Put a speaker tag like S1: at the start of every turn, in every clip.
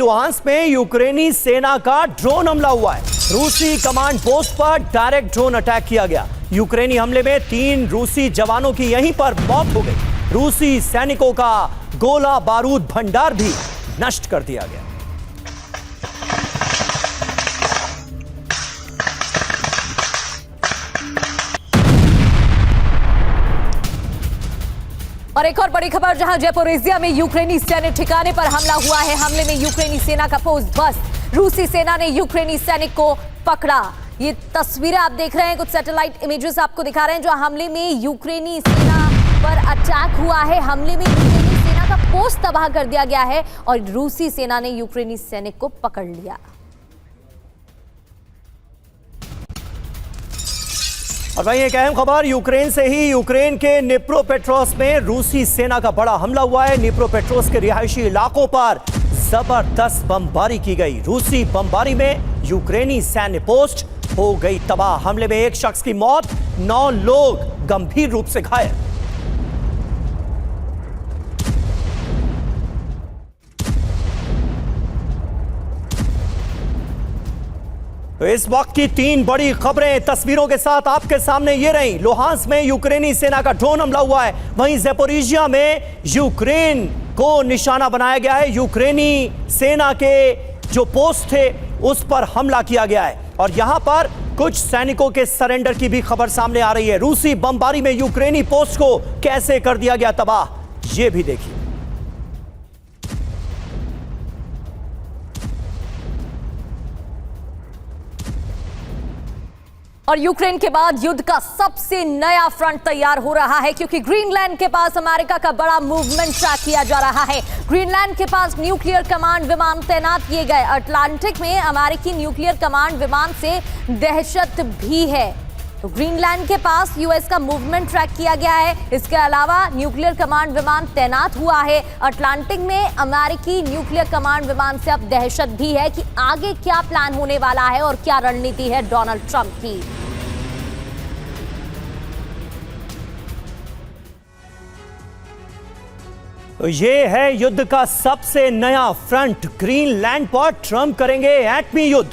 S1: Luhansk में यूक्रेनी सेना का ड्रोन हमला हुआ है। रूसी कमांड पोस्ट पर डायरेक्ट ड्रोन अटैक किया गया। यूक्रेनी हमले में 3 रूसी जवानों की यहीं पर मौत हो गई। रूसी सैनिकों का गोला बारूद भंडार भी नष्ट कर दिया गया।
S2: और एक और बड़ी खबर, जहां ज़ैपोरिज़िया में यूक्रेनी सैन्य ठिकाने पर हमला हुआ है। हमले में यूक्रेनी सेना का पोस्ट ध्वस्त। रूसी सेना ने यूक्रेनी सैनिक को पकड़ा। ये तस्वीरें आप देख रहे हैं, कुछ सैटेलाइट इमेजेस आपको दिखा रहे हैं, जो हमले में यूक्रेनी सेना पर अटैक हुआ है। हमले में यूक्रेनी सेना का पोस्ट तबाह कर दिया गया है और रूसी सेना ने यूक्रेनी सैनिक को पकड़ लिया।
S1: और भाई एक अहम खबर यूक्रेन से ही। यूक्रेन के निप्रोपेट्रोव्स्क में रूसी सेना का बड़ा हमला हुआ है। निप्रोपेट्रोव्स्क के रिहायशी इलाकों पर जबरदस्त बमबारी की गई। रूसी बमबारी में यूक्रेनी सैन्य पोस्ट हो गई तबाह। हमले में एक शख्स की मौत, 9 लोग गंभीर रूप से घायल। तो इस वक्त की 3 बड़ी खबरें तस्वीरों के साथ आपके सामने ये रही। लुहांस्क में यूक्रेनी सेना का ड्रोन हमला हुआ है। वहीं ज़ैपोरिज़िया में यूक्रेन को निशाना बनाया गया है। यूक्रेनी सेना के जो पोस्ट थे उस पर हमला किया गया है और यहां पर कुछ सैनिकों के सरेंडर की भी खबर सामने आ रही है। रूसी बमबारी में यूक्रेनी पोस्ट को कैसे कर दिया गया तबाह, यह भी देखिए।
S2: और यूक्रेन के बाद युद्ध का सबसे नया फ्रंट तैयार हो रहा है, क्योंकि ग्रीनलैंड के पास अमेरिका का बड़ा मूवमेंट ट्रैक किया जा रहा है। ग्रीनलैंड के पास न्यूक्लियर कमांड विमान तैनात किए गए। अटलांटिक में अमेरिकी न्यूक्लियर कमांड विमान से दहशत भी है। तो ग्रीनलैंड के पास यूएस का मूवमेंट ट्रैक किया गया है। इसके अलावा न्यूक्लियर कमांड विमान तैनात हुआ है। अटलांटिक में अमेरिकी न्यूक्लियर कमांड विमान से अब दहशत भी है कि आगे क्या प्लान होने वाला है और क्या रणनीति है डोनाल्ड ट्रंप की।
S1: तो ये है युद्ध का सबसे नया फ्रंट। ग्रीनलैंड पर ट्रंप करेंगे एटमी युद्ध।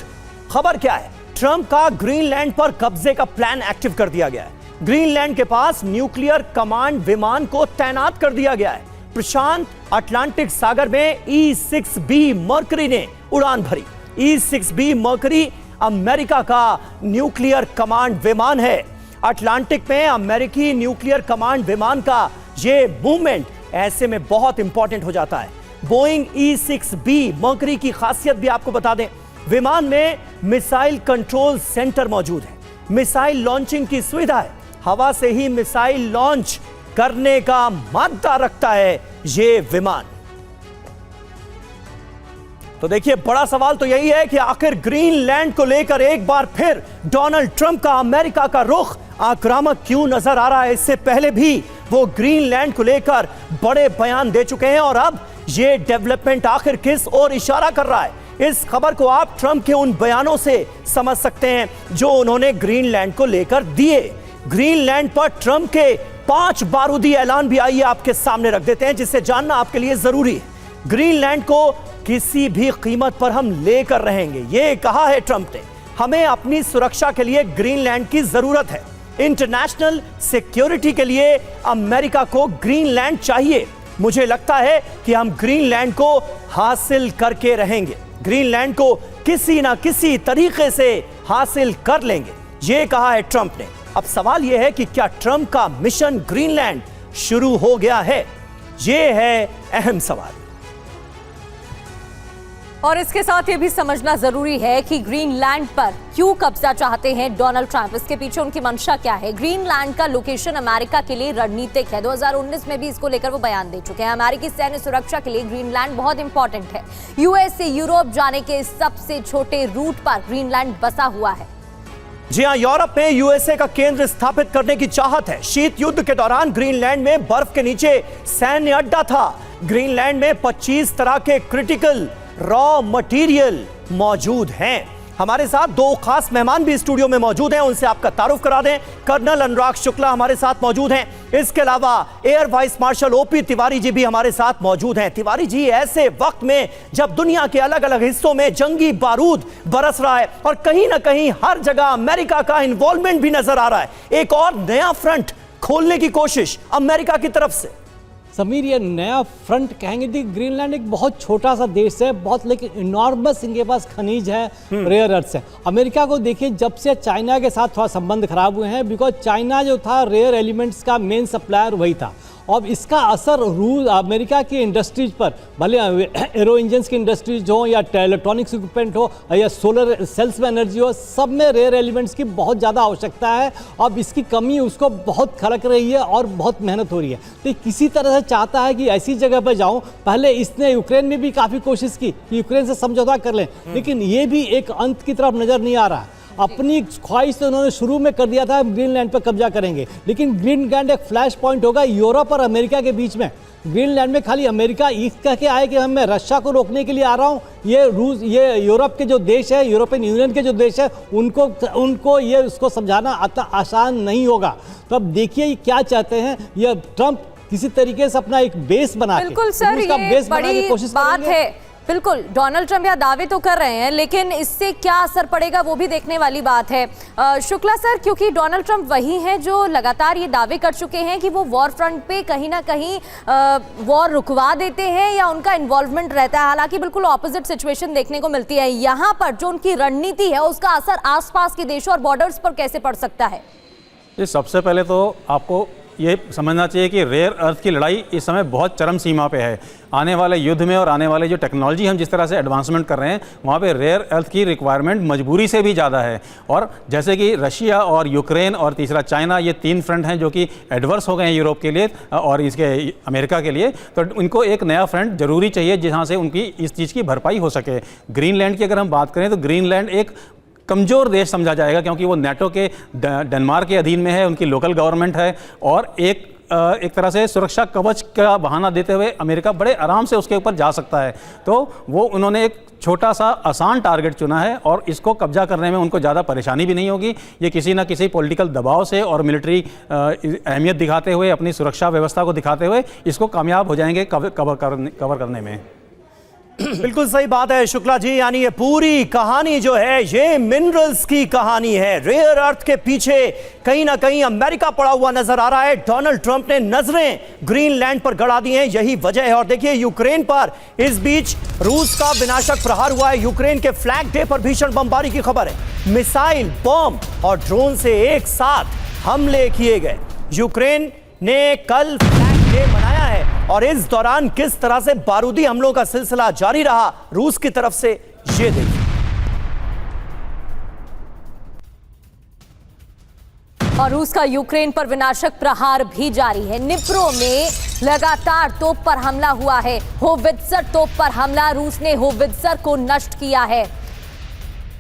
S1: खबर क्या है? ट्रंप का ग्रीनलैंड पर कब्जे का प्लान एक्टिव कर दिया गया है। ग्रीनलैंड के पास न्यूक्लियर कमांड विमान को तैनात कर दिया गया है। प्रशांत अटलांटिक सागर में E-6B मर्करी ने उड़ान भरी। E-6B मर्करी अमेरिका का न्यूक्लियर कमांड विमान है। अटलांटिक में अमेरिकी न्यूक्लियर कमांड विमान का ये मूवमेंट ऐसे में बहुत इंपॉर्टेंट हो जाता है। बोइंग E-6B मर्करी की खासियत भी आपको बता दें। विमान में मिसाइल कंट्रोल सेंटर मौजूद है। मिसाइल लॉन्चिंग की सुविधा है। हवा से ही मिसाइल लॉन्च करने का मादा रखता है ये विमान। तो देखिए, बड़ा सवाल तो यही है कि आखिर ग्रीनलैंड को लेकर एक बार फिर डोनाल्ड ट्रंप का अमेरिका का रुख आक्रामक क्यों नजर आ रहा है? इससे पहले भी वो ग्रीनलैंड को लेकर बड़े बयान दे चुके हैं और अब ये डेवलपमेंट आखिर किस ओर इशारा कर रहा है? इस खबर को आप ट्रंप के उन बयानों से समझ सकते हैं जो उन्होंने ग्रीनलैंड को लेकर दिए। ग्रीनलैंड पर ट्रंप के 5 बारूदी ऐलान भी आइए आपके सामने रख देते हैं, जिसे जानना आपके लिए जरूरी है। ग्रीनलैंड को किसी भी कीमत पर हम लेकर रहेंगे, ये कहा है ट्रंप ने। हमें अपनी सुरक्षा के लिए ग्रीनलैंड की जरूरत है। इंटरनेशनल सिक्योरिटी के लिए अमेरिका को ग्रीनलैंड चाहिए। मुझे लगता है कि हम ग्रीनलैंड को हासिल करके रहेंगे। ग्रीनलैंड को किसी ना किसी तरीके से हासिल कर लेंगे, यह कहा है ट्रंप ने। अब सवाल यह है कि क्या ट्रंप का मिशन ग्रीनलैंड शुरू हो गया है? यह है अहम सवाल।
S2: और इसके साथ ये भी समझना जरूरी है कि ग्रीनलैंड पर क्यों कब्जा चाहते हैं डोनाल्ड ट्रंप। इसके पीछे उनकी मंशा क्या है? ग्रीनलैंड का लोकेशन अमेरिका के लिए रणनीतिक है। 2019 में भी इसको लेकर वो बयान दे चुके हैं। अमेरिकी सैन्य सुरक्षा के लिए ग्रीनलैंड बहुत इंपॉर्टेंट है। यूएस से यूरोप जाने के सबसे छोटे रूट पर ग्रीनलैंड बसा हुआ है।
S1: जी हां, यूरोप में यूएसए का केंद्र स्थापित करने की चाहत है। शीत युद्ध के दौरान ग्रीनलैंड में बर्फ के नीचे सैन्य अड्डा था। ग्रीनलैंड में 25 तरह के क्रिटिकल रॉ मटेरियल मौजूद हैं। हमारे साथ दो खास मेहमान भी स्टूडियो में मौजूद हैं, उनसे आपका तारुफ करा दें। कर्नल अनुराग शुक्ला हमारे साथ मौजूद हैं, इसके अलावा air vice marshal OP Tiwari ji भी हमारे साथ मौजूद हैं। तिवारी जी, ऐसे वक्त में जब दुनिया के अलग अलग हिस्सों में जंगी बारूद बरस रहा है और कहीं ना कहीं हर जगह अमेरिका का इन्वॉल्वमेंट भी नजर आ रहा है, एक और नया फ्रंट खोलने की कोशिश अमेरिका की तरफ से।
S3: समीर, ये नया फ्रंट कहेंगे कि ग्रीनलैंड एक बहुत छोटा सा देश है, बहुत लेकिन इनॉर्मस इनके पास खनिज है, रेयर अर्थ है। अमेरिका को देखिए, जब से चाइना के साथ थोड़ा संबंध खराब हुए हैं, बिकॉज चाइना जो था रेयर एलिमेंट्स का मेन सप्लायर वही था। और इसका असर रूस अमेरिका की इंडस्ट्रीज पर, भले एरो इंजन्स की इंडस्ट्रीज हो या इलेक्ट्रॉनिक्स इक्विपमेंट हो या सोलर सेल्स में एनर्जी हो, सब में रेयर एलिमेंट्स की बहुत ज़्यादा आवश्यकता है। अब इसकी कमी उसको बहुत खलक रही है और बहुत मेहनत हो रही है। तो किसी तरह से चाहता है कि ऐसी जगह पर जाऊं। पहले इसने यूक्रेन में भी काफ़ी कोशिश की कि यूक्रेन से समझौता कर लें, लेकिन ये भी एक अंत की तरफ नज़र नहीं आ रहा है। अपनी ख्वाहिश तो उन्होंने शुरू में कर दिया था, ग्रीनलैंड पर कब्जा करेंगे, लेकिन ग्रीनलैंड एक फ्लैश पॉइंट होगा यूरोप और अमेरिका के बीच में। ग्रीनलैंड में खाली अमेरिका इस कह के आए कि मैं रशिया को रोकने के लिए आ रहा हूँ, ये यूरोप के जो देश है, यूरोपियन यूनियन के जो देश है, उनको ये उसको समझाना आसान नहीं होगा। तो अब देखिए क्या चाहते हैं ये ट्रंप, किसी तरीके से अपना एक बेस बना के,
S2: बिल्कुल सर, ये बड़ी बात है। बिल्कुल, डोनाल्ड ट्रंप यह दावे तो कर रहे हैं, लेकिन इससे क्या असर पड़ेगा वो भी देखने वाली बात है। शुक्ला सर, क्योंकि डोनाल्ड ट्रंप वही हैं जो लगातार ये दावे कर चुके हैं कि वो वॉर फ्रंट पे कहीं ना कहीं वॉर रुकवा देते हैं या उनका इन्वॉल्वमेंट रहता है। हालांकि बिल्कुल ऑपोजिट सिचुएशन देखने को मिलती है। यहाँ पर जो उनकी रणनीति है उसका असर आसपास के देशों और बॉर्डर्स पर कैसे पड़ सकता है?
S4: ये सबसे पहले तो आपको ये समझना चाहिए कि रेयर अर्थ की लड़ाई इस समय बहुत चरम सीमा पे है। आने वाले युद्ध में और आने वाले जो टेक्नोलॉजी हम जिस तरह से एडवांसमेंट कर रहे हैं, वहाँ पे रेयर अर्थ की रिक्वायरमेंट मजबूरी से भी ज़्यादा है। और जैसे कि रशिया और यूक्रेन और तीसरा चाइना, ये तीन फ्रंट हैं जो कि एडवर्स हो गए हैं यूरोप के लिए और इसके अमेरिका के लिए। तो उनको एक नया फ्रंट जरूरी चाहिए जहाँ से उनकी इस चीज़ की भरपाई हो सके। ग्रीनलैंड की अगर हम बात करें तो ग्रीनलैंड एक कमज़ोर देश समझा जाएगा, क्योंकि वो नेटो के डेनमार्क के अधीन में है, उनकी लोकल गवर्नमेंट है और एक तरह से सुरक्षा कवच का बहाना देते हुए अमेरिका बड़े आराम से उसके ऊपर जा सकता है। तो वो उन्होंने एक छोटा सा आसान टारगेट चुना है और इसको कब्जा करने में उनको ज़्यादा परेशानी भी नहीं होगी। ये किसी ना किसी पॉलिटिकल दबाव से और मिलिट्री अहमियत दिखाते हुए, अपनी सुरक्षा व्यवस्था को दिखाते हुए इसको कामयाब हो जाएंगे कवर करने में।
S1: बिल्कुल सही बात है शुक्ला जी, यानी ये पूरी कहानी जो है ये मिनरल्स की कहानी है। रेयर अर्थ के पीछे कहीं ना कहीं अमेरिका पड़ा हुआ नजर आ रहा है। डोनाल्ड ट्रंप ने नजरें ग्रीनलैंड पर गड़ा दी हैं, यही वजह है। और देखिए यूक्रेन पर इस बीच रूस का विनाशक प्रहार हुआ है। यूक्रेन के फ्लैग डे पर भीषण बमबारी की खबर है। मिसाइल, बॉम्ब और ड्रोन से एक साथ हमले किए गए। यूक्रेन ने कल फ्लैग डे मनाया है और इस दौरान किस तरह से बारूदी हमलों का सिलसिला जारी रहा रूस की तरफ से, ये देखिए।
S2: और रूस का यूक्रेन पर विनाशक प्रहार भी जारी है। निप्रो में लगातार तोप पर हमला हुआ है। होवित्जर तोप पर हमला, रूस ने होवित्जर को नष्ट किया है।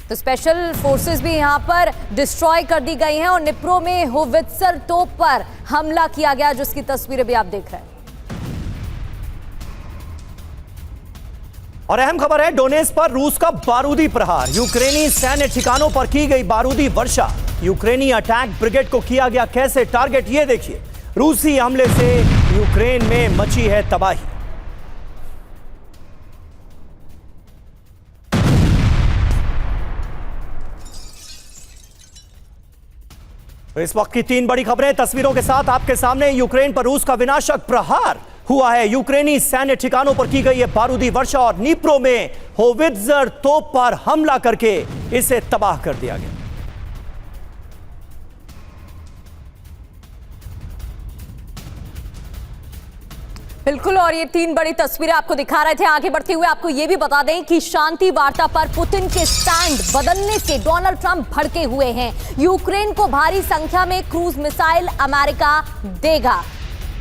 S2: तो स्पेशल फोर्सेस भी यहां पर डिस्ट्रॉय कर दी गई हैं और निप्रो में होवित्जर तोप पर हमला किया गया, जिसकी तस्वीरें भी आप देख रहे हैं।
S1: और अहम खबर है डोनेट्स्क पर रूस का बारूदी प्रहार। यूक्रेनी सैन्य ठिकानों पर की गई बारूदी वर्षा। यूक्रेनी अटैक ब्रिगेड को किया गया कैसे टारगेट, ये देखिए। रूसी हमले से यूक्रेन में मची है तबाही। इस वक्त की तीन बड़ी खबरें तस्वीरों के साथ आपके सामने। यूक्रेन पर रूस का विनाशक प्रहार हुआ है। यूक्रेनी सैन्य ठिकानों पर की गई है बारूदी वर्षा और नीप्रो में होवित्जर तोप पर हमला करके इसे तबाह कर दिया गया।
S2: बिल्कुल, और ये तीन बड़ी तस्वीरें आपको दिखा रहे थे। आगे बढ़ते हुए आपको ये भी बता दें कि शांति वार्ता पर पुतिन के स्टैंड बदलने से डोनाल्ड ट्रंप भड़के हुए हैं। यूक्रेन को भारी संख्या में क्रूज मिसाइल अमेरिका देगा।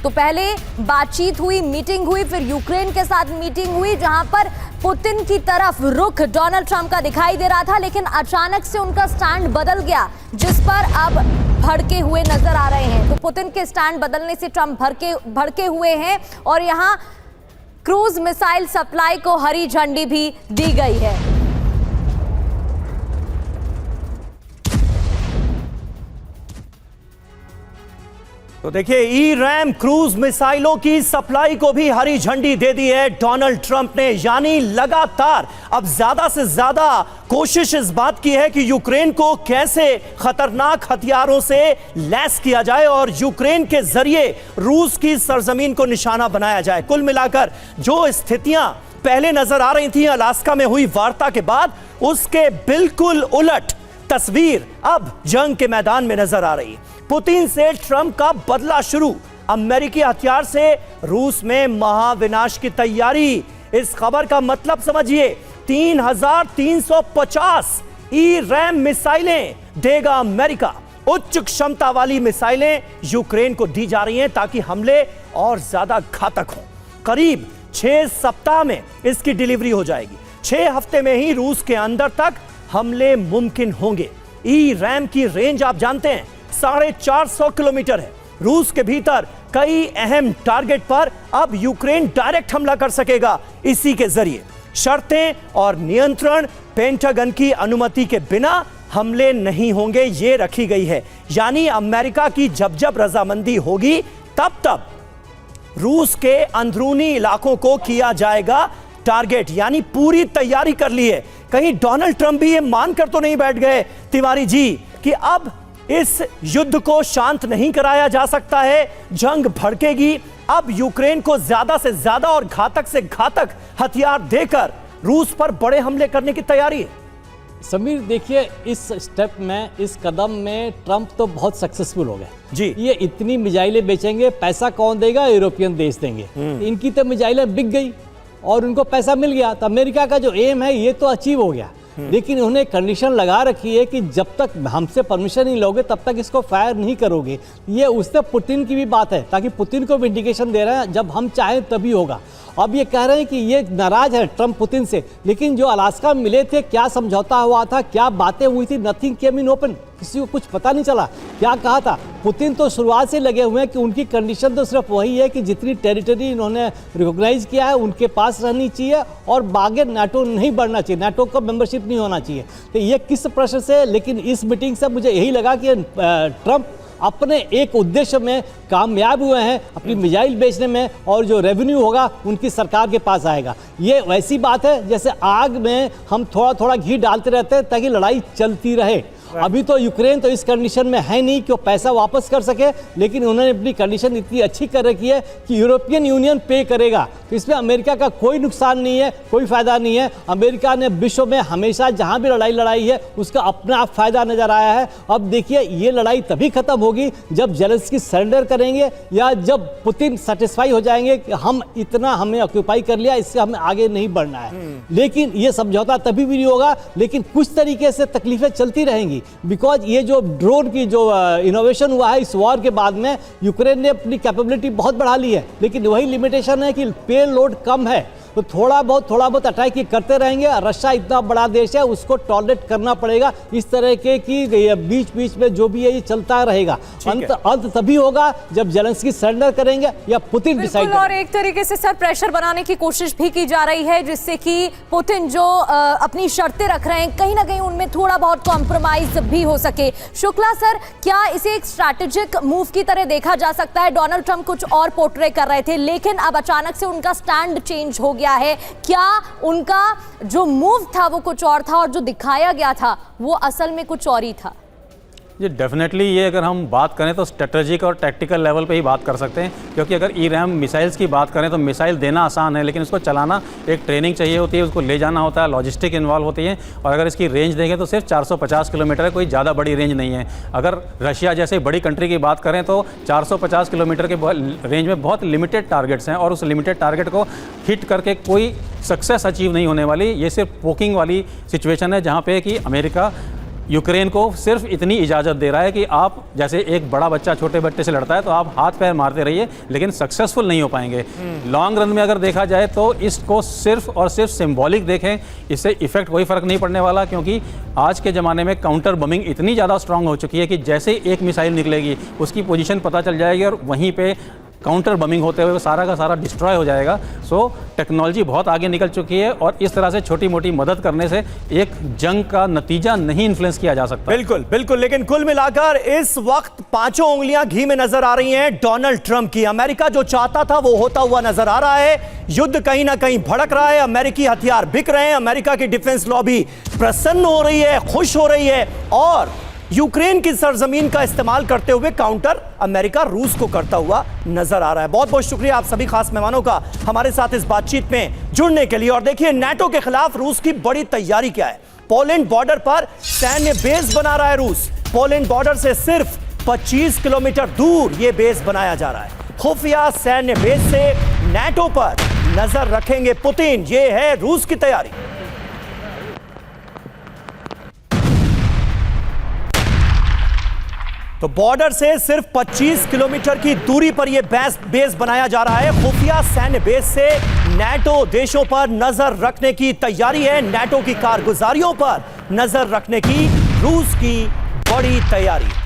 S2: तो पहले बातचीत हुई, मीटिंग हुई, फिर यूक्रेन के साथ मीटिंग हुई, जहां पर पुतिन की तरफ रुख डोनाल्ड ट्रंप का दिखाई दे रहा था, लेकिन अचानक से उनका स्टैंड बदल गया, जिस पर अब भड़के हुए नजर आ रहे हैं। तो पुतिन के स्टैंड बदलने से ट्रंप भड़के हुए हैं और यहां क्रूज मिसाइल सप्लाई को हरी झंडी भी दी गई है।
S1: तो देखिए, ईरैम क्रूज मिसाइलों की सप्लाई को भी हरी झंडी दे दी है डोनाल्ड ट्रंप ने। यानी लगातार अब ज्यादा से ज्यादा कोशिश इस बात की है कि यूक्रेन को कैसे खतरनाक हथियारों से लैस किया जाए और यूक्रेन के जरिए रूस की सरजमीन को निशाना बनाया जाए। कुल मिलाकर जो स्थितियां पहले नजर आ रही थी अलास्का में हुई वार्ता के बाद, उसके बिल्कुल उलट तस्वीर अब जंग के मैदान में नजर आ रही है। पुतिन से ट्रंप का बदला शुरू, अमेरिकी हथियार से रूस में महाविनाश की तैयारी। इस खबर का मतलब समझिए, 3350 ईरैम मिसाइलें देगा अमेरिका। उच्च क्षमता वाली मिसाइलें यूक्रेन को दी जा रही हैं ताकि हमले और ज्यादा घातक हों। करीब 6 सप्ताह में इसकी डिलीवरी हो जाएगी। 6 हफ्ते में ही रूस के अंदर तक हमले मुमकिन होंगे। ईरैम की रेंज आप जानते हैं 450 किलोमीटर है। रूस के भीतर कई अहम टारगेट पर अब यूक्रेन डायरेक्ट हमला कर सकेगा इसी के जरिए। शर्तें और नियंत्रण पेंटागन की अनुमति के बिना हमले नहीं होंगे, ये रखी गई है। यानी अमेरिका की जब जब रजामंदी होगी तब तब रूस के अंदरूनी इलाकों को किया जाएगा टारगेट। यानी पूरी तैयारी कर ली है। कहीं डोनाल्ड ट्रंप भी ये मानकर तो नहीं बैठ गए तिवारी जी कि अब इस युद्ध को शांत नहीं कराया जा सकता है, जंग भड़केगी। अब यूक्रेन को ज्यादा से ज्यादा और घातक से घातक हथियार देकर रूस पर बड़े हमले करने की तैयारी है।
S3: समीर देखिए, इस स्टेप में, इस कदम में ट्रंप तो बहुत सक्सेसफुल हो गए
S1: जी।
S3: ये इतनी मिसाइलें बेचेंगे, पैसा कौन देगा? यूरोपियन देश देंगे। इनकी तो मिसाइलें बिक गई और उनको पैसा मिल गया, तो अमेरिका का जो एम है ये तो अचीव हो गया। लेकिन उन्होंने कंडीशन लगा रखी है कि जब तक हमसे परमिशन नहीं लोगे तब तक इसको फायर नहीं करोगे। ये उससे पुतिन की भी बात है, ताकि पुतिन को भी इंडिकेशन दे रहे हैं जब हम चाहें तभी होगा। अब ये कह रहे हैं कि ये नाराज है ट्रंप पुतिन से, लेकिन जो अलास्का में मिले थे, क्या समझौता हुआ था, क्या बातें हुई थी, नथिंग केम इन ओपन। किसी को कुछ पता नहीं चला क्या कहा था। पुतिन तो शुरुआत से लगे हुए हैं कि उनकी कंडीशन तो सिर्फ वही है कि जितनी टेरिटरी इन्होंने रिकॉग्नाइज किया है उनके पास रहनी चाहिए और बागे नाटो नहीं बढ़ना चाहिए, नाटो का मेंबरशिप नहीं होना चाहिए। तो ये किस प्रश्न से, लेकिन इस मीटिंग से मुझे यही लगा कि ट्रंप अपने एक उद्देश्य में कामयाब हुए हैं, अपनी मिसाइल बेचने में, और जो रेवेन्यू होगा उनकी सरकार के पास आएगा। ये वैसी बात है जैसे आग में हम थोड़ा थोड़ा घी डालते रहते हैं ताकि लड़ाई चलती रहे। अभी तो यूक्रेन तो इस कंडीशन में है नहीं कि वो पैसा वापस कर सके, लेकिन उन्होंने अपनी कंडीशन इतनी अच्छी कर रखी है कि यूरोपियन यूनियन पे करेगा। तो इसमें अमेरिका का कोई नुकसान नहीं है, कोई फायदा नहीं है। अमेरिका ने विश्व में हमेशा जहां भी लड़ाई लड़ाई है उसका अपना फायदा नजर आया है। अब देखिए, ये लड़ाई तभी खत्म होगी जब जेलेंस्की सरेंडर करेंगे या जब पुतिन सेटिस्फाई हो जाएंगे कि हम इतना हमने ऑक्यूपाई कर लिया, इससे हमें आगे नहीं बढ़ना है। लेकिन ये समझौता तभी भी नहीं होगा, लेकिन कुछ तरीके से तकलीफें चलती रहेंगी। बिकॉज ये जो ड्रोन की जो इनोवेशन हुआ है इस वॉर के बाद में, यूक्रेन ने अपनी कैपेबिलिटी बहुत बढ़ा ली है, लेकिन वही लिमिटेशन है कि पे लोड कम है। तो थोड़ा बहुत अटैक करते रहेंगे। रशिया इतना बड़ा देश है, उसको टॉलरेट करना पड़ेगा। इस तरह के कि बीच बीच में जो भी है ये चलता रहेगा। अंत तभी होगा जब जेलेंस्की सरेंडर करेंगे या पुतिन डिसाइड करेंगे।
S2: और एक तरीके से सर प्रेशर बनाने की कोशिश भी की जा रही है, जिससे कि पुतिन जो अपनी शर्तें रख रहे हैं कहीं ना कहीं उनमें थोड़ा बहुत कॉम्प्रोमाइज भी हो सके। शुक्ला सर, क्या इसे एक स्ट्रैटेजिक मूव की तरह देखा जा सकता है? डोनाल्ड ट्रंप कुछ और पोर्ट्रे कर रहे थे, लेकिन अब अचानक से उनका स्टैंड चेंज हो गया है। क्या उनका जो मूव था वो कुछ और था और जो दिखाया गया था वो असल में कुछ और ही था?
S4: जी डेफिनेटली, ये अगर हम बात करें तो स्ट्रेटेजिक और टैक्टिकल लेवल पे ही बात कर सकते हैं, क्योंकि अगर ईरैम मिसाइल्स की बात करें तो मिसाइल देना आसान है, लेकिन उसको चलाना एक ट्रेनिंग चाहिए होती है, उसको ले जाना होता है, लॉजिस्टिक इन्वॉल्व होती है। और अगर इसकी रेंज देखें तो सिर्फ 450 किलोमीटर है, कोई ज़्यादा बड़ी रेंज नहीं है। अगर रशिया जैसे बड़ी कंट्री की बात करें तो 450 किलोमीटर के रेंज में बहुत लिमिटेड टारगेट्स हैं, और उस लिमिटेड टारगेट को हिट करके कोई सक्सेस अचीव नहीं होने वाली। ये सिर्फ पोकिंग वाली सिचुएशन है, जहाँ पे कि अमेरिका यूक्रेन को सिर्फ इतनी इजाज़त दे रहा है कि आप जैसे एक बड़ा बच्चा छोटे बच्चे से लड़ता है तो आप हाथ पैर मारते रहिए, लेकिन सक्सेसफुल नहीं हो पाएंगे। लॉन्ग रन में अगर देखा जाए तो इसको सिर्फ और सिर्फ सिंबॉलिक देखें, इससे इफेक्ट कोई फ़र्क नहीं पड़ने वाला, क्योंकि आज के ज़माने में काउंटर बमिंग इतनी ज़्यादा स्ट्रांग हो चुकी है कि जैसे एक मिसाइल निकलेगी उसकी पोजीशन पता चल जाएगी और वहीं पे काउंटर बमिंग होते हुए वो सारा का सारा डिस्ट्रॉय हो जाएगा। सो टेक्नोलॉजी बहुत आगे निकल चुकी है और इस तरह से छोटी मोटी मदद करने से एक जंग का नतीजा नहीं इन्फ्लुएंस किया जा सकता।
S1: बिल्कुल बिल्कुल, लेकिन कुल मिलाकर इस वक्त पांचों उंगलियां घी में नजर आ रही हैं डोनाल्ड ट्रंप की। अमेरिका जो चाहता था वो होता हुआ नजर आ रहा है। युद्ध कहीं ना कहीं भड़क रहा है, अमेरिकी हथियार बिक रहे हैं, अमेरिका की डिफेंस लॉबी प्रसन्न हो रही है, खुश हो रही है और यूक्रेन की सरजमीन का इस्तेमाल करते हुए काउंटर अमेरिका रूस को करता हुआ नजर आ रहा है। बहुत बहुत शुक्रिया आप सभी खास मेहमानों का हमारे साथ इस बातचीत में जुड़ने के लिए। और देखिए नाटो के खिलाफ रूस की बड़ी तैयारी क्या है। पोलैंड बॉर्डर पर सैन्य बेस बना रहा है रूस। पोलैंड बॉर्डर से सिर्फ 25 किलोमीटर दूर यह बेस बनाया जा रहा है। खुफिया सैन्य बेस से नाटो पर नजर रखेंगे पुतिन, यह है रूस की तैयारी। तो बॉर्डर से सिर्फ 25 किलोमीटर की दूरी पर यह बेस बनाया जा रहा है। खुफिया सैन्य बेस से नाटो देशों पर नजर रखने की तैयारी है। नाटो की कारगुजारियों पर नजर रखने की रूस की बड़ी तैयारी।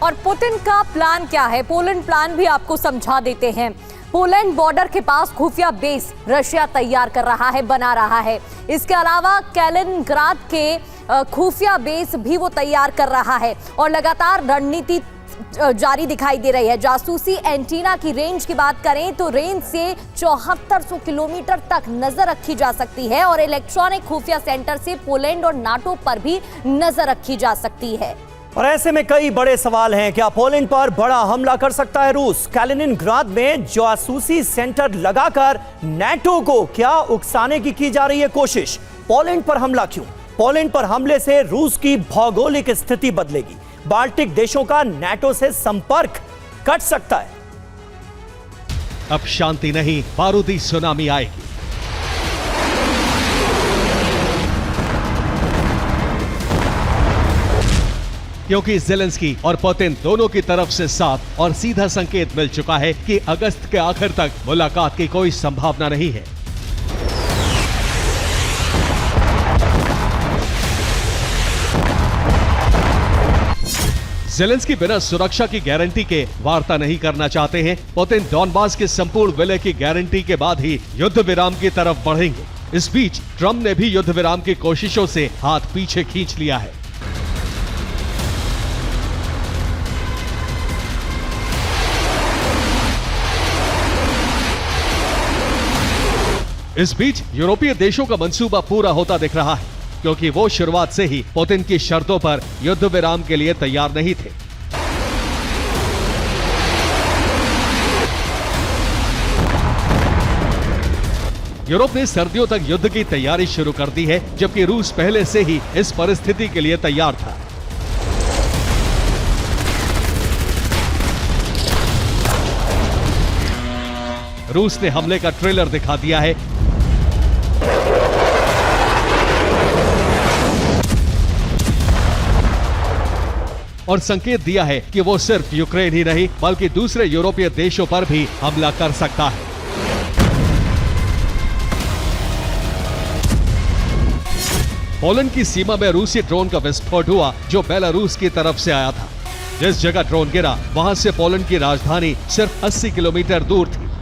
S2: और पुतिन का प्लान क्या है, पोलैंड प्लान भी आपको समझा देते हैं। पोलैंड बॉर्डर के पास खुफिया बेस रशिया तैयार कर रहा है, बना रहा है। इसके अलावा कैलिनग्राद के खुफिया बेस भी वो तैयार कर रहा है और लगातार रणनीति जारी दिखाई दे रही है। जासूसी एंटीना की रेंज की बात करें तो रेंज से 7400 किलोमीटर तक नजर रखी जा सकती है और इलेक्ट्रॉनिक खुफिया सेंटर से पोलैंड और नाटो पर भी नजर रखी जा सकती है।
S1: और ऐसे में कई बड़े सवाल हैं। क्या पोलैंड पर बड़ा हमला कर सकता है रूस? कैलिनिनग्राद में जासूसी सेंटर लगाकर नाटो को क्या उकसाने की जा रही है कोशिश? पोलैंड पर हमला क्यों? पोलैंड पर हमले से रूस की भौगोलिक स्थिति बदलेगी। बाल्टिक देशों का नाटो से संपर्क कट सकता है।
S5: अब शांति नहीं, बारूदी सुनामी आएगी। क्योंकि ज़ेलेंस्की और पुतिन दोनों की तरफ से साफ और सीधा संकेत मिल चुका है कि अगस्त के आखिर तक मुलाकात की कोई संभावना नहीं है। ज़ेलेंस्की बिना सुरक्षा की गारंटी के वार्ता नहीं करना चाहते हैं। पुतिन डॉनबास के संपूर्ण विलय की गारंटी के बाद ही युद्ध विराम की तरफ बढ़ेंगे। इस बीच ट्रंप ने भी युद्ध विराम की कोशिशों से हाथ पीछे खींच लिया है। इस बीच यूरोपीय देशों का मंसूबा पूरा होता दिख रहा है, क्योंकि वो शुरुआत से ही पुतिन की शर्तों पर युद्ध विराम के लिए तैयार नहीं थे। यूरोप ने सर्दियों तक युद्ध की तैयारी शुरू कर दी है, जबकि रूस पहले से ही इस परिस्थिति के लिए तैयार था। रूस ने हमले का ट्रेलर दिखा दिया है। और संकेत दिया है कि वो सिर्फ यूक्रेन ही नहीं बल्कि दूसरे यूरोपीय देशों पर भी हमला कर सकता है। पोलैंड की सीमा में रूसी ड्रोन का विस्फोट हुआ जो बेलारूस की तरफ से आया था। जिस जगह ड्रोन गिरा वहां से पोलैंड की राजधानी सिर्फ 80 किलोमीटर दूर थी।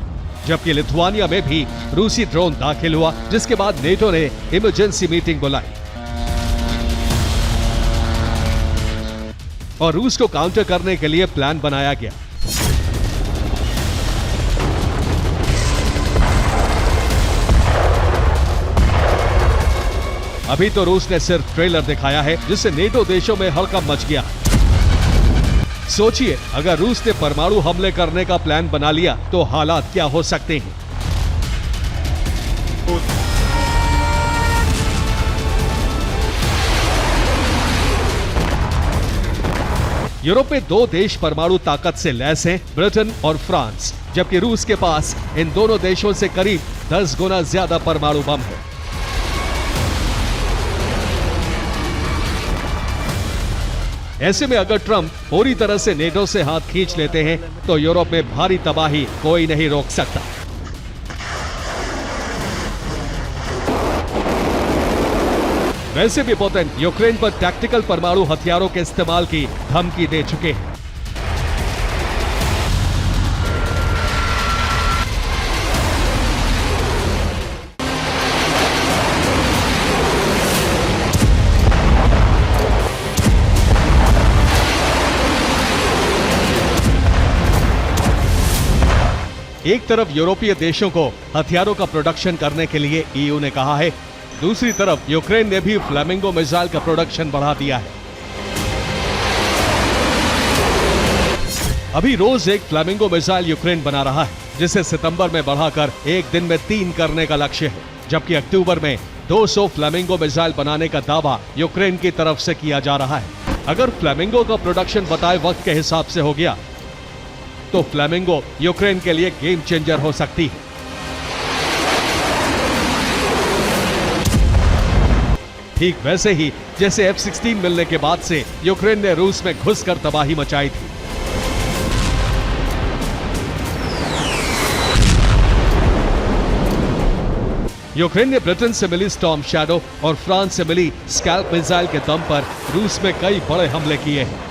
S5: जबकि लिथुआनिया में भी रूसी ड्रोन दाखिल हुआ, जिसके बाद नेटो ने इमरजेंसी मीटिंग बुलाई और रूस को काउंटर करने के लिए प्लान बनाया गया। अभी तो रूस ने सिर्फ ट्रेलर दिखाया है, जिससे नेटो देशों में हड़कंप मच गया। सोचिए, अगर रूस ने परमाणु हमले करने का प्लान बना लिया तो हालात क्या हो सकते हैं। यूरोप में दो देश परमाणु ताकत से लैस हैं, ब्रिटेन और फ्रांस, जबकि रूस के पास इन दोनों देशों से करीब 10 गुना ज्यादा परमाणु बम है। ऐसे में अगर ट्रंप पूरी तरह से नेटो से हाथ खींच लेते हैं तो यूरोप में भारी तबाही कोई नहीं रोक सकता। वैसे भी पुतिन यूक्रेन पर टैक्टिकल परमाणु हथियारों के इस्तेमाल की धमकी दे चुके हैं। एक तरफ यूरोपीय देशों को हथियारों का प्रोडक्शन करने के लिए ईयू ने कहा है, दूसरी तरफ यूक्रेन ने भी फ्लैमिंगो मिसाइल का प्रोडक्शन बढ़ा दिया है। अभी रोज एक फ्लैमिंगो मिसाइल यूक्रेन बना रहा है, जिसे सितंबर में बढ़ाकर एक दिन में 3 करने का लक्ष्य है, जबकि अक्टूबर में 200 फ्लैमिंगो मिसाइल बनाने का दावा यूक्रेन की तरफ से किया जा रहा है। अगर फ्लैमिंगो का प्रोडक्शन बताए वक्त के हिसाब से हो गया तो फ्लैमिंगो यूक्रेन के लिए गेम चेंजर हो सकती है। ठीक वैसे ही जैसे F-16 मिलने के बाद से यूक्रेन ने रूस में घुसकर तबाही मचाई थी। यूक्रेन ने ब्रिटेन से मिली स्टॉर्म शैडो और फ्रांस से मिली स्कैल्प मिसाइल के दम पर रूस में कई बड़े हमले किए हैं।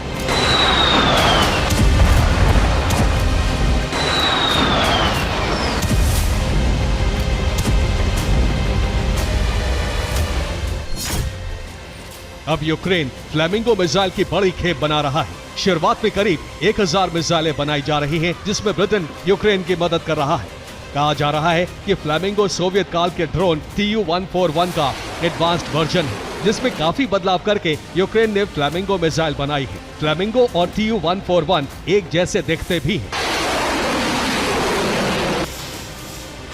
S5: अब यूक्रेन फ्लैमिंगो मिसाइल की बड़ी खेप बना रहा है। शुरुआत में करीब 1000 मिसाइलें बनाई जा रही हैं, जिसमें ब्रिटेन यूक्रेन की मदद कर रहा है। कहा जा रहा है कि फ्लैमिंगो सोवियत काल के ड्रोन Tu-141 का एडवांस्ड वर्जन है, जिसमें काफी बदलाव करके यूक्रेन ने फ्लैमिंगो मिसाइल बनाई है। फ्लैमिंगो और Tu-141 एक जैसे दिखते भी हैं।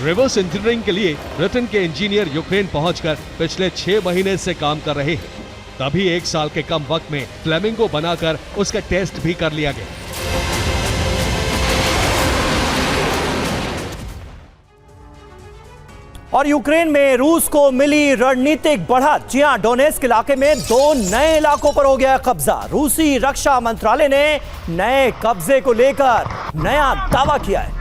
S5: रिवर्स इंजीनियरिंग के लिए ब्रिटेन के इंजीनियर यूक्रेन पहुंचकर पिछले 6 महीने से काम कर रहे हैं। तभी 1 साल के कम वक्त में फ्लैमिंगो बनाकर उसका टेस्ट भी कर लिया गया।
S1: और यूक्रेन में रूस को मिली रणनीतिक बढ़त। जी हां, डोनेस्क इलाके में 2 नए इलाकों पर हो गया कब्जा। रूसी रक्षा मंत्रालय ने नए कब्जे को लेकर नया दावा किया है।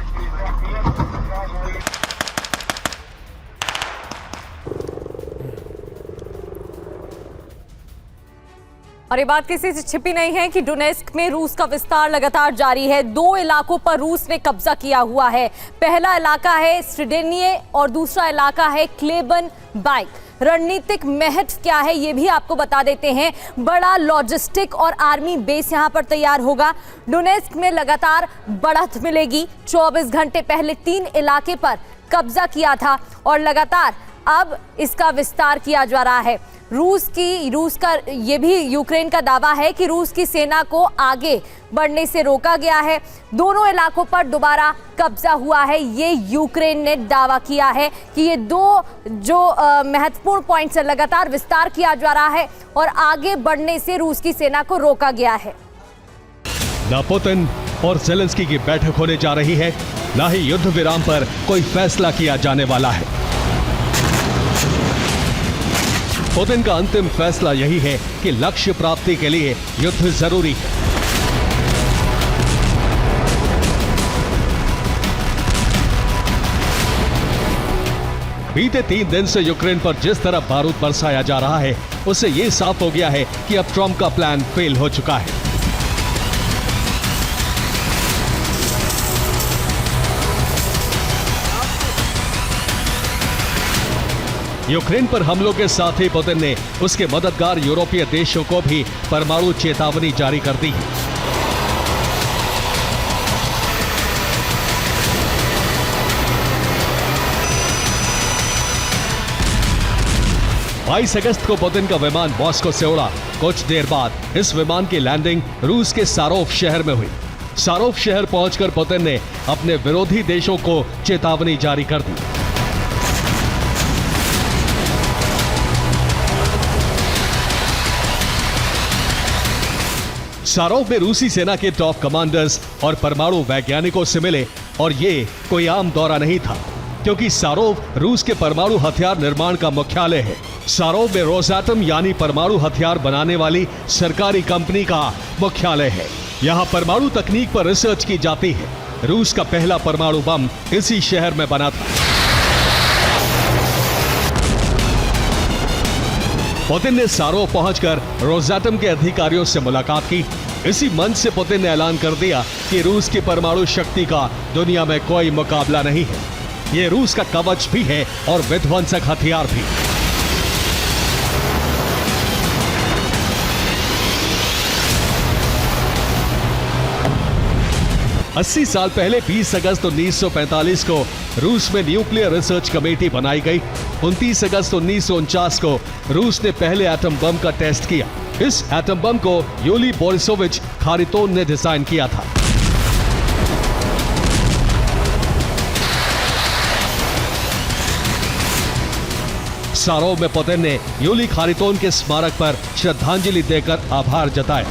S2: और ये बात किसी से छिपी नहीं है कि डोनेस्क में रूस का विस्तार लगातार जारी है। 2 इलाकों पर रूस ने कब्जा किया हुआ है। पहला इलाका है स्ट्रेडेनिये और दूसरा इलाका है क्लेबन बाइक। रणनीतिक महत्व क्या है ये भी आपको बता देते हैं। बड़ा लॉजिस्टिक और आर्मी बेस यहां पर तैयार होगा। डोनेस्क में लगातार बढ़त मिलेगी। 24 घंटे पहले 3 इलाके पर कब्जा किया था और लगातार अब इसका विस्तार किया जा रहा है। रूस का ये भी यूक्रेन का दावा है कि रूस की सेना को आगे बढ़ने से रोका गया है। दोनों इलाकों पर दोबारा कब्जा हुआ है। ये यूक्रेन ने दावा किया है कि ये 2 जो महत्वपूर्ण पॉइंट से लगातार विस्तार किया जा रहा है और आगे बढ़ने से रूस की सेना को रोका गया है।
S5: ना पुतिन और ज़ेलेंस्की की बैठक होने जा रही है, ना ही युद्ध विराम पर कोई फैसला किया जाने वाला है। पुतिन का अंतिम फैसला यही है कि लक्ष्य प्राप्ति के लिए युद्ध जरूरी है। बीते 3 दिन से यूक्रेन पर जिस तरह बारूद बरसाया जा रहा है, उससे यह साफ हो गया है कि अब ट्रंप का प्लान फेल हो चुका है। यूक्रेन पर हमलों के साथ ही पुतिन ने उसके मददगार यूरोपीय देशों को भी परमाणु चेतावनी जारी कर दी है। 22 अगस्त को पुतिन का विमान मॉस्को से उड़ा। कुछ देर बाद इस विमान की लैंडिंग रूस के सारोव शहर में हुई। सारोव शहर पहुंचकर पुतिन ने अपने विरोधी देशों को चेतावनी जारी कर दी। सारोव में रूसी सेना के टॉप कमांडर्स और परमाणु वैज्ञानिकों से मिले और ये कोई आम दौरा नहीं था। क्योंकि सारोव रूस के परमाणु हथियार निर्माण का मुख्यालय है। सारोव में रोसएटम यानी परमाणु हथियार बनाने वाली सरकारी कंपनी का मुख्यालय है। यहाँ परमाणु तकनीक पर रिसर्च की जाती है। रूस का पहला परमाणु बम इसी शहर में बना था। पुतिन ने सारोव पहुंचकर रोसएटम के अधिकारियों से मुलाकात की। इसी मंच से पुतिन ने ऐलान कर दिया कि रूस की परमाणु शक्ति का दुनिया में कोई मुकाबला नहीं है। ये रूस का कवच भी है और विध्वंसक हथियार भी। अस्सी साल पहले 20 अगस्त 1945 को रूस में न्यूक्लियर रिसर्च कमेटी बनाई गई। 29 अगस्त 1949 को रूस ने पहले एटम बम का टेस्ट किया। इस एटम बम को यूली बोरिसोविच खारितोन ने डिजाइन किया था। सारोव में पुतिन ने यूली खारितोन के स्मारक पर श्रद्धांजलि देकर आभार जताया।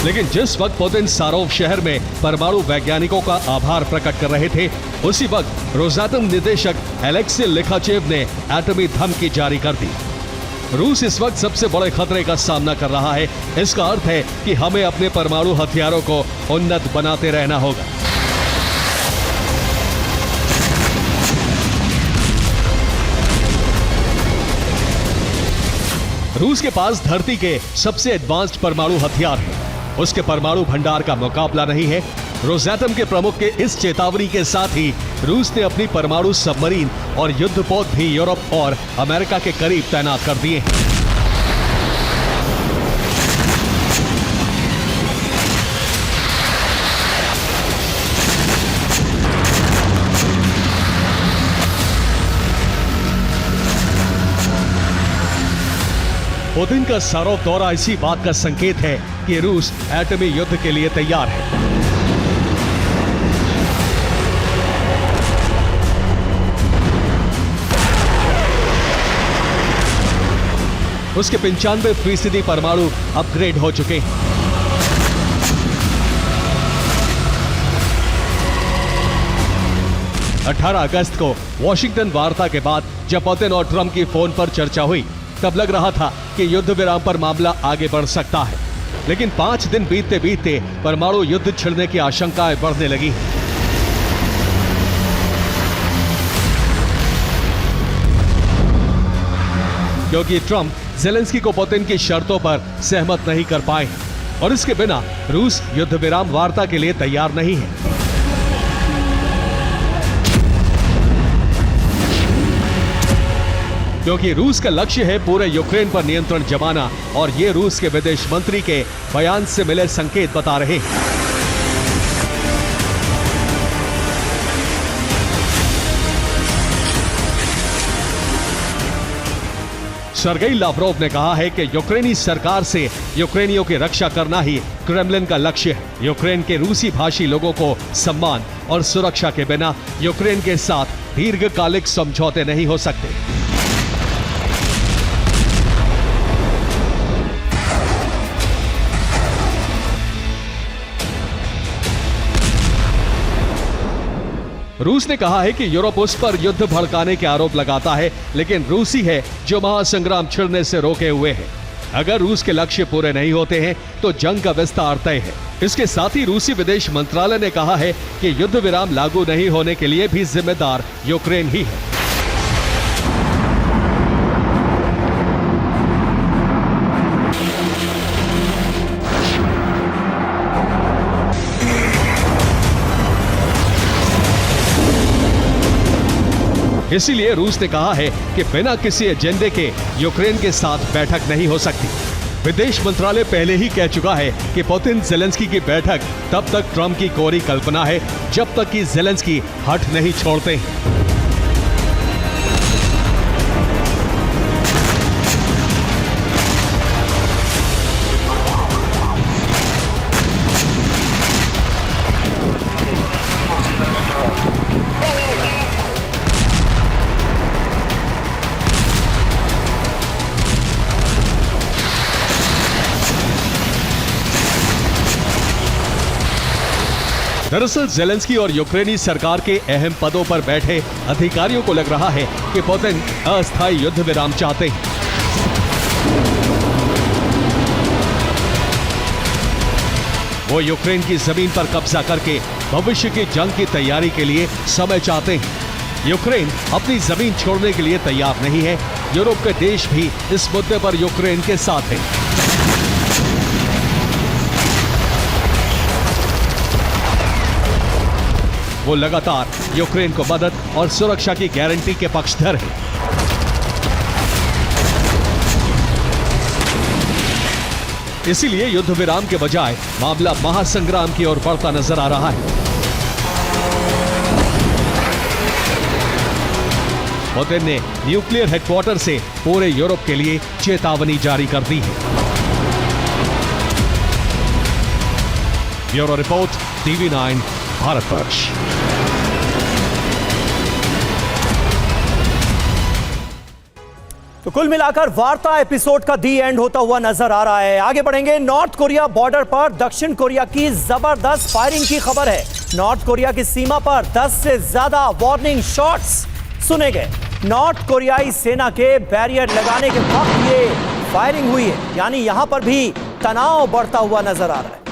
S5: लेकिन जिस वक्त पुतिन सारोव शहर में परमाणु वैज्ञानिकों का आभार प्रकट कर रहे थे, उसी वक्त रोसएटम निदेशक एलेक्सी लिखाचेव ने एटमी धमकी जारी कर दी। रूस इस वक्त सबसे बड़े खतरे का सामना कर रहा है। इसका अर्थ है कि हमें अपने परमाणु हथियारों को उन्नत बनाते रहना होगा। रूस के पास धरती के सबसे एडवांस्ड परमाणु हथियार है। उसके परमाणु भंडार का मुकाबला नहीं है। रोसएटम के प्रमुख के इस चेतावनी के साथ ही रूस ने अपनी परमाणु सबमरीन और युद्धपोत भी यूरोप और अमेरिका के करीब तैनात कर दिए हैं। पुतिन का सारोव दौरा इसी बात का संकेत है कि रूस एटमी युद्ध के लिए तैयार है। उसके 95% परमाणु अपग्रेड हो चुके हैं। अठारह अगस्त को वॉशिंगटन वार्ता के बाद जब पुतिन और ट्रंप की फोन पर चर्चा हुई, तब लग रहा था कि युद्ध विराम पर मामला आगे बढ़ सकता है। लेकिन 5 दिन बीतते बीतते परमाणु युद्ध छिड़ने की आशंकाएं बढ़ने लगी। क्योंकि ट्रंप ज़ेलेंस्की को पुतिन की शर्तों पर सहमत नहीं कर पाए और इसके बिना रूस युद्ध विराम वार्ता के लिए तैयार नहीं है। क्योंकि रूस का लक्ष्य है पूरे यूक्रेन पर नियंत्रण जमाना और ये रूस के विदेश मंत्री के बयान से मिले संकेत बता रहे हैं। सर्गेई लावरोव ने कहा है कि यूक्रेनी सरकार से यूक्रेनियों की रक्षा करना ही क्रेमलिन का लक्ष्य है। यूक्रेन के रूसी भाषी लोगों को सम्मान और सुरक्षा के बिना यूक्रेन के साथ दीर्घकालिक समझौते नहीं हो सकते। रूस ने कहा है कि यूरोप उस पर युद्ध भड़काने के आरोप लगाता है, लेकिन रूसी है जो महासंग्राम छिड़ने से रोके हुए है। अगर रूस के लक्ष्य पूरे नहीं होते हैं तो जंग का विस्तार तय है। इसके साथ ही रूसी विदेश मंत्रालय ने कहा है कि युद्ध विराम लागू नहीं होने के लिए भी जिम्मेदार यूक्रेन ही है। इसीलिए रूस ने कहा है कि बिना किसी एजेंडे के यूक्रेन के साथ बैठक नहीं हो सकती। विदेश मंत्रालय पहले ही कह चुका है कि पुतिन ज़ेलेंस्की की बैठक तब तक ट्रंप की कोरी कल्पना है जब तक कि ज़ेलेंस्की हठ नहीं छोड़ते हैं। दरअसल जेलेंस्की और यूक्रेनी सरकार के अहम पदों पर बैठे अधिकारियों को लग रहा है कि पुतिन अस्थायी युद्ध विराम चाहते हैं। वो यूक्रेन की जमीन पर कब्जा करके भविष्य की जंग की तैयारी के लिए समय चाहते हैं। यूक्रेन अपनी जमीन छोड़ने के लिए तैयार नहीं है। यूरोप के देश भी इस मुद्दे पर यूक्रेन के साथ हैं। वो लगातार यूक्रेन को मदद और सुरक्षा की गारंटी के पक्षधर हैं। इसीलिए युद्ध विराम के बजाय मामला महासंग्राम की ओर बढ़ता नजर आ रहा है। पुतिन ने न्यूक्लियर हेडक्वार्टर से पूरे यूरोप के लिए चेतावनी जारी कर दी है। Bureau report, TV9 Bharatvarsh.
S1: तो कुल मिलाकर वार्ता एपिसोड का दी एंड होता हुआ नजर आ रहा है। आगे बढ़ेंगे। नॉर्थ कोरिया बॉर्डर पर दक्षिण कोरिया की जबरदस्त फायरिंग की खबर है। नॉर्थ कोरिया की सीमा पर 10 से ज्यादा वार्निंग शॉट्स सुने गए। नॉर्थ कोरियाई सेना के बैरियर लगाने के वक्त ये फायरिंग हुई है, यानी यहां पर भी तनाव बढ़ता हुआ नजर आ रहा है।